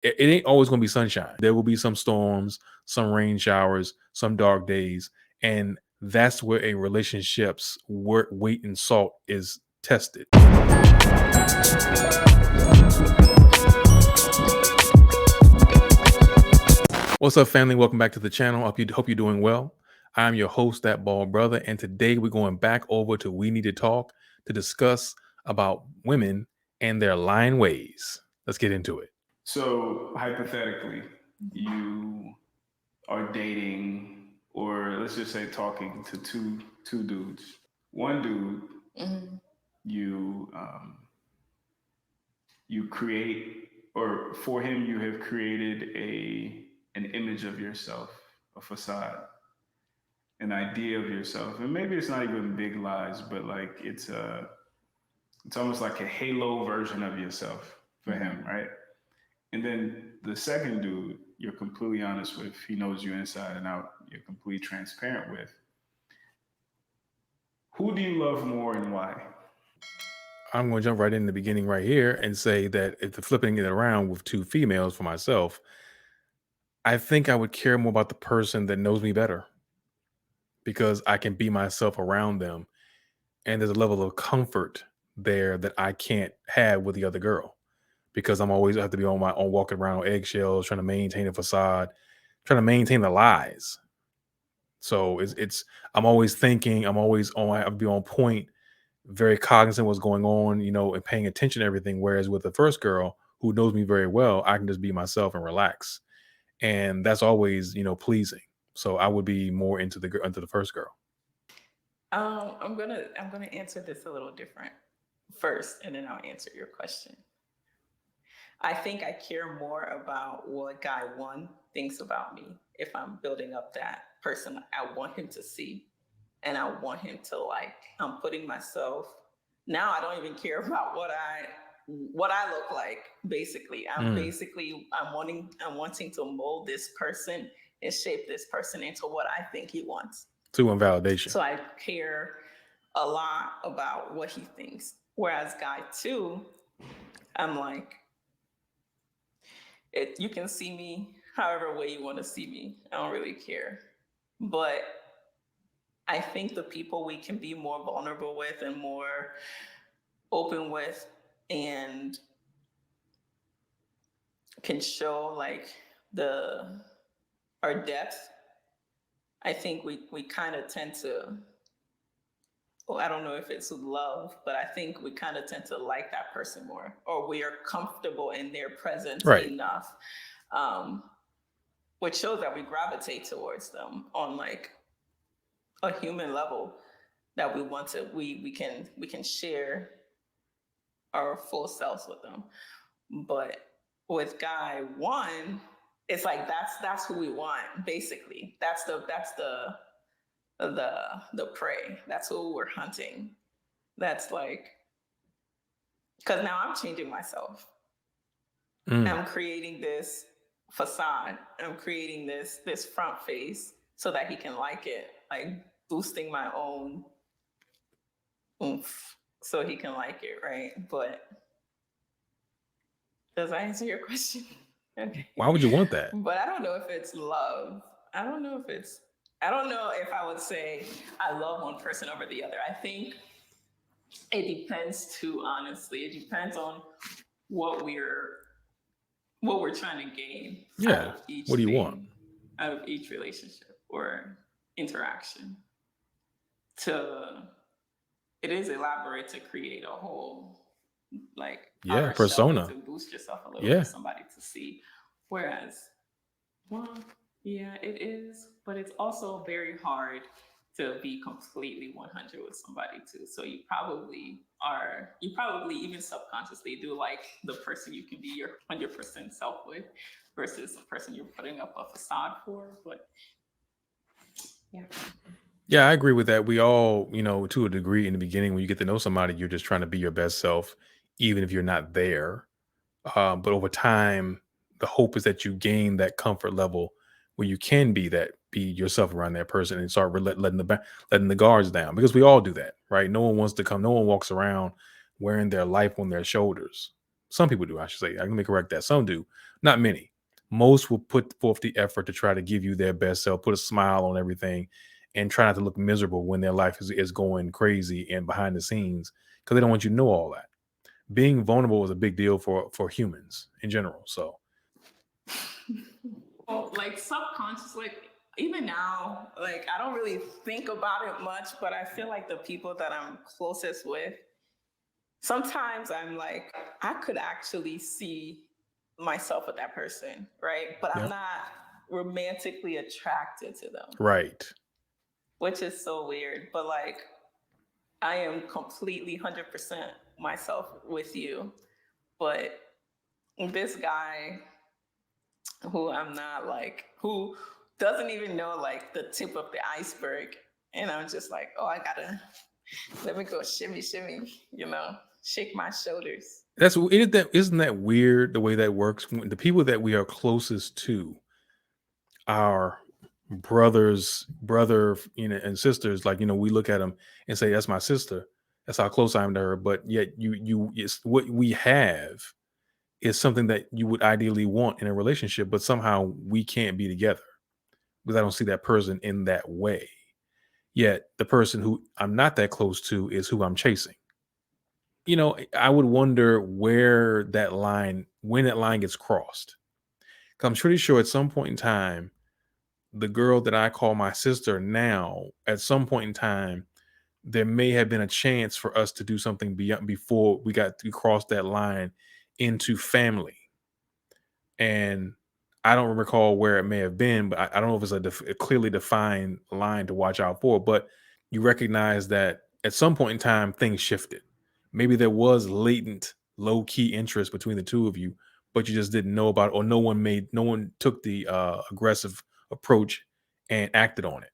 it ain't always going to be sunshine. There will be some storms, some rain showers, some dark days. And that's where a relationship's weight and salt is tested. What's up, family? Welcome back to the channel. Hope you're doing well. I'm your host, Thatbaldbrutha, and today we're going back over to We Need to Talk to discuss about women and their lying ways. Let's get into it. So hypothetically, you are dating, or let's just say talking to two dudes. One dude, you you create, or for him, you have created an image of yourself, a facade, an idea of yourself, and maybe it's not even big lies, but like it's almost like a halo version of yourself for him, right? And then the second dude, you're completely honest with. He knows you inside and out. You're completely transparent with. Who do you love more and why? I'm going to jump right in the beginning right here and say that if the flipping it around with two females for myself, I think I would care more about the person that knows me better because I can be myself around them. And there's a level of comfort there that I can't have with the other girl because I have to be on my own, walking around on eggshells, trying to maintain a facade, trying to maintain the lies. So I'm always thinking, I'll be on point, very cognizant of what's going on, and paying attention to everything. Whereas with the first girl who knows me very well, I can just be myself and relax. And that's always, pleasing. So I would be more into the first girl. I'm gonna answer this a little different first, and then I'll answer your question. I think I care more about what guy one thinks about me if I'm building up that person I want him to see, and I want him to like. I'm putting myself now. I don't even care about what I look like. Basically, I'm wanting to mold this person and shape this person into what I think he wants. To validation. So I care a lot about what he thinks. Whereas guy two, I'm like, you can see me however way you want to see me. I don't really care. But I think the people we can be more vulnerable with and more open with and can show like our depth, I think we kind of tend to, I don't know if it's love, but I think we kind of tend to like that person more, or we are comfortable in their presence enough, which shows that we gravitate towards them on like a human level, that we can share our full selves with them. But with guy one, it's like that's who we want, basically. That's the prey. That's who we're hunting. That's like, because now I'm changing myself. I'm creating this facade. I'm creating this front face so that he can like it, like boosting my own oomph so he can like it, right? But does that answer your question? Okay. Why would you want that? But I don't know if it's love. I don't know if I would say I love one person over the other. I think it depends too, honestly. It depends on what we're trying to gain. Yeah. What do you want out of each relationship or interaction? It is elaborate to create a whole persona to boost yourself a little for somebody to see. Whereas, it is, but it's also very hard to be completely 100 with somebody too. So you probably even subconsciously do like the person you can be your 100% self with versus the person you're putting up a facade for. But yeah, I agree with that. We all, to a degree in the beginning, when you get to know somebody, you're just trying to be your best self, even if you're not there. But over time, the hope is that you gain that comfort level where you can be yourself around that person and start letting the guards down, because we all do that, right? No one walks around wearing their life on their shoulders. Some people do, I should say. I can correct that. Some do, not many. Most will put forth the effort to try to give you their best self, put a smile on everything, and try not to look miserable when their life is going crazy and behind the scenes because they don't want you to know all that. Being vulnerable is a big deal for humans in general. So Well, like subconscious, like even now, like I don't really think about it much, but I feel like the people that I'm closest with, sometimes I'm like, I could actually see myself with that person, right? But I'm yeah, not romantically attracted to them, right. which is so weird. But like, I am completely 100% myself with you. But this guy who I'm not like, who doesn't even know like the tip of the iceberg. And I'm just like, oh, I gotta, let me go shimmy, shimmy, shake my shoulders. Isn't that weird the way that works? When the people that we are closest to, our brother, and sisters, like, we look at them and say, "That's my sister." That's how close I am to her. But yet, it's what we have is something that you would ideally want in a relationship, but somehow we can't be together because I don't see that person in that way. Yet, the person who I'm not that close to is who I'm chasing. I would wonder when that line gets crossed. 'Cause I'm pretty sure at some point in time, the girl that I call my sister now, at some point in time, there may have been a chance for us to do something beyond before we got to cross that line into family. And I don't recall where it may have been, but I don't know if it's a clearly defined line to watch out for. But you recognize that at some point in time, things shifted. Maybe there was latent, low key interest between the two of you, but you just didn't know about it, or no one took the aggressive approach and acted on it.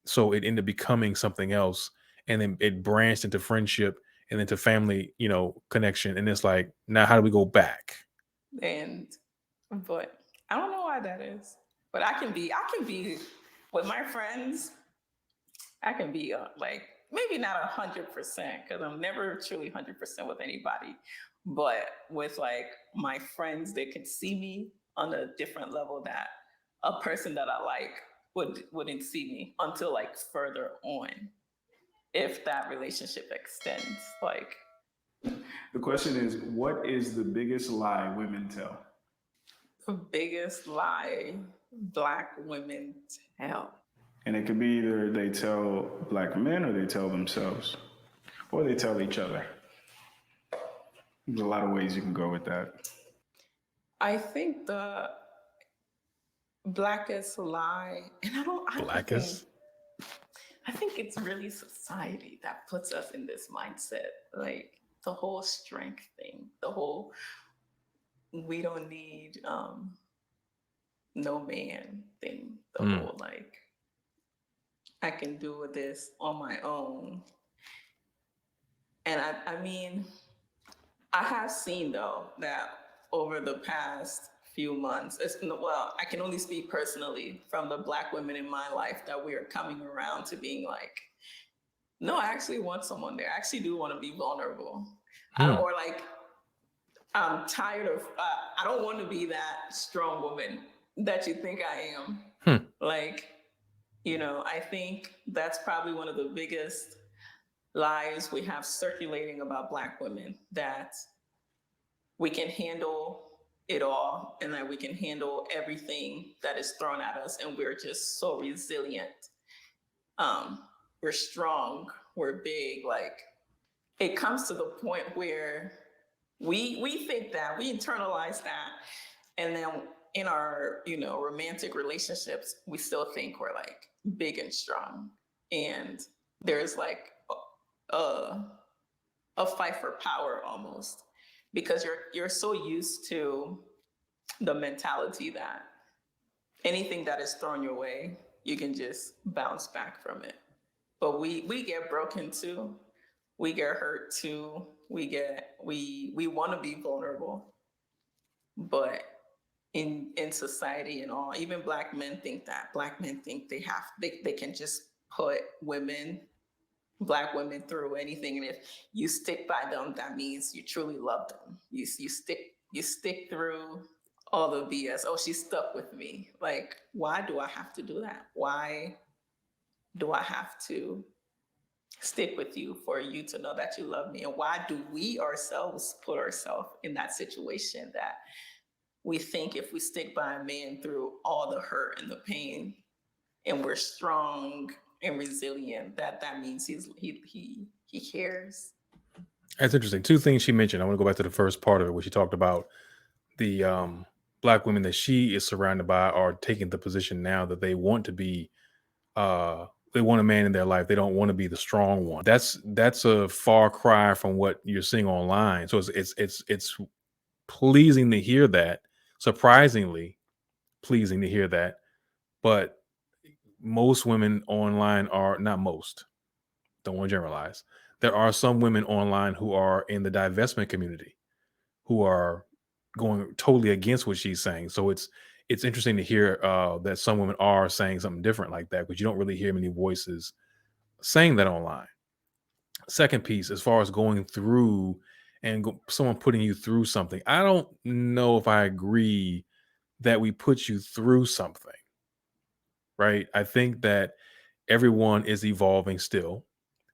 So it ended up becoming something else, and then it branched into friendship and into family, connection. And it's like, now how do we go back? And, but I don't know why that is. But I can be with my friends, I can be like, maybe not 100%, because I'm never truly 100% with anybody. But with like my friends, they could see me on a different level that a person that I like wouldn't see me until like further on, if that relationship extends. Like The question is, what is the biggest lie women tell? the biggest lie Black women tell. And it could be either they tell black men or they tell themselves or they tell each other. There's a lot of ways you can go with that. I think the blackest lie, and Blackest. I think it's really society that puts us in this mindset. Like the whole strength thing, the whole we don't need no man thing, the Mm. whole like I can do this on my own. And I mean, I have seen though that over the past few months, well, I can only speak personally from the Black women in my life that we are coming around to being like, no, I actually want someone there. I actually do want to be vulnerable. Hmm. Or like, I'm tired of, I don't want to be that strong woman that you think I am. Hmm. Like, I think that's probably one of the biggest lies we have circulating about Black women, that we can handle it all and that we can handle everything that is thrown at us, and we're just so resilient. We're strong, we're big. Like it comes to the point where we think that, we internalize that, and then in our romantic relationships we still think we're like big and strong, and there's like a a fight for power almost, because you're so used to the mentality that anything that is thrown your way, you can just bounce back from it. But we get broken too. We get hurt too. We want to be vulnerable. But in society and all, even Black men think that. Black men think they can just put women Black women through anything, and if you stick by them, that means you truly love them. You stick through all the BS. Oh, she stuck with me. Like, why do I have to do that? Why do I have to stick with you for you to know that you love me? And why do we ourselves put ourselves in that situation that we think if we stick by a man through all the hurt and the pain, and we're strong and resilient, that means he cares. That's interesting. Two things she mentioned. I want to go back to the first part of it, where she talked about the Black women that she is surrounded by are taking the position now that they want to be. They want a man in their life. They don't want to be the strong one. That's a far cry from what you're seeing online. So it's pleasing to hear that. Surprisingly pleasing to hear that. But most women online are not most. Don't want to generalize. There are some women online who are in the divestment community who are going totally against what she's saying. So it's interesting to hear that some women are saying something different like that, but you don't really hear many voices saying that online. Second piece, as far as going through and someone putting you through something, I don't know if I agree that we put you through something, right? I think that everyone is evolving still,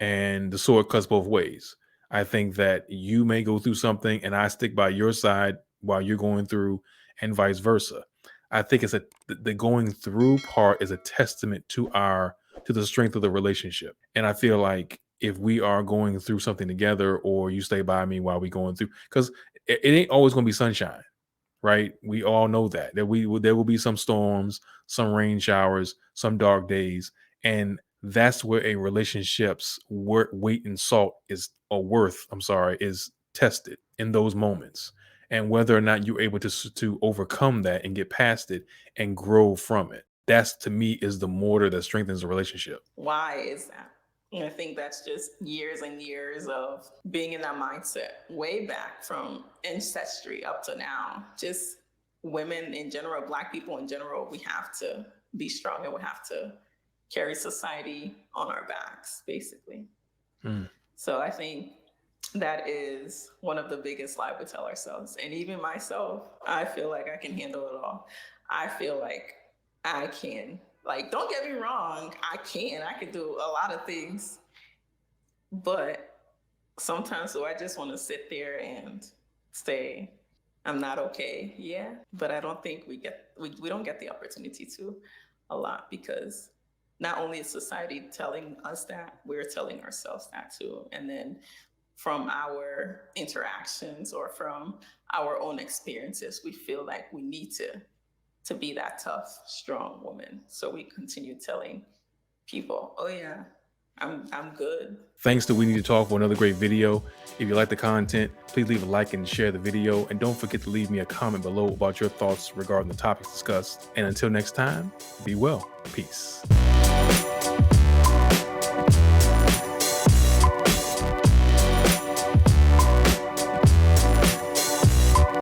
and the sword cuts both ways. I think that you may go through something and I stick by your side while you're going through, and vice versa. I think the going through part is a testament to the strength of the relationship. And I feel like if we are going through something together, or you stay by me while we going through, because it ain't always going to be sunshine, right? We all know that there will be some storms, some rain showers, some dark days, and that's where a relationship's weight and salt is, or worth, I'm sorry, is tested in those moments, and whether or not you're able to overcome that and get past it and grow from it. That's, to me, is the mortar that strengthens a relationship. Why is that? And I think that's just years and years of being in that mindset, way back from ancestry up to now. Just women in general, Black people in general, we have to be strong, and we have to carry society on our backs, basically. So I think that is one of the biggest lies we tell ourselves. And even myself, I feel like I can handle it all. I feel like I can. Like, don't get me wrong, I can do a lot of things. But sometimes, so I just want to sit there and say, I'm not okay. Yeah. But I don't think we don't get the opportunity to a lot, because not only is society telling us that, we're telling ourselves that too. And then from our interactions or from our own experiences, we feel like we need to be that tough, strong woman. So we continue telling people, oh yeah, I'm good. Thanks to We Need to Talk for another great video. If you like the content, please leave a like and share the video. And don't forget to leave me a comment below about your thoughts regarding the topics discussed. And until next time, be well. Peace.